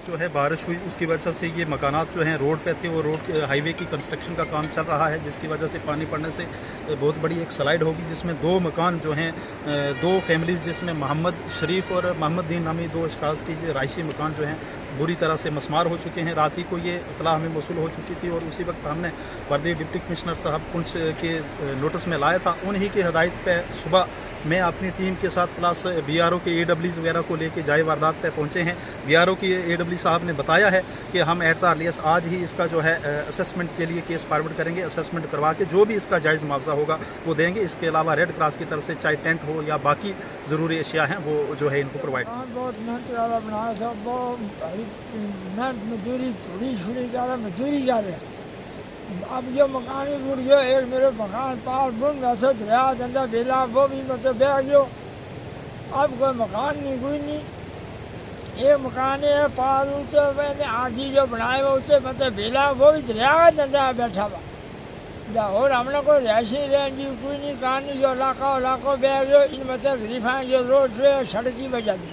जो है बारिश हुई, उसकी वजह से ये मकानात जो हैं रोड पे थे, वो रोड हाईवे की कंस्ट्रक्शन का काम चल रहा है, जिसकी वजह से पानी पड़ने से बहुत बड़ी एक स्लाइड होगी, जिसमें 2 मकान जो हैं 2 फैमिलीज़ जिसमें मोहम्मद शरीफ और मोहम्मद दीन नामी 2 अशखास की रहायशी मकान जो हैं बुरी तरह से मसमार हो चुके हैं। रात ही को ये इतला हमें मौसूल हो चुकी थी और उसी वक्त हमने वर्दी डिप्टी कमिश्नर साहब पुंछ के नोटिस में लाया था। उन्हीं की हदायत पे सुबह मैं अपनी टीम के साथ प्लस BRO के AWs वगैरह को लेके जाए वारदात पे पहुंचे हैं। BRO की AW साहब ने बताया है कि हम एट द अर्लीस्ट आज ही इसका जो है असेसमेंट के लिए केस फॉरवर्ड करेंगे। असेसमेंट करवा के जो भी इसका जायज़ मुआवजा होगा वो देंगे। इसके अलावा रेड क्रॉस की तरफ से चाहे टेंट हो या बाकी ज़रूरी अशिया हैं वो जो है इनको प्रोवाइड। बहुत मेहनत वाला बनाया था, बहुत मेहनत मजदूरी थोड़ी छुड़ी कर मजदूरी कर रहे। अब जो मकान ही टूट गया, एक मेरे मकान पार बुन वैसे दरिया धंधा बेला वो भी मतलब बह गयो। अब कोई मकान नहीं, कोई नहीं। एक मकान है पार ऊँचे मैंने आधी जो बनाए हुए ऊँचे मतलब बेला वो भी दरिया का धंधा बैठा हुआ। और हमने कोई रैशी रेंजी कोई नहीं, कहानी जो इलाका बह गयो इन मतलब वेरीफाई जो रोड से सड़क की वजह थी।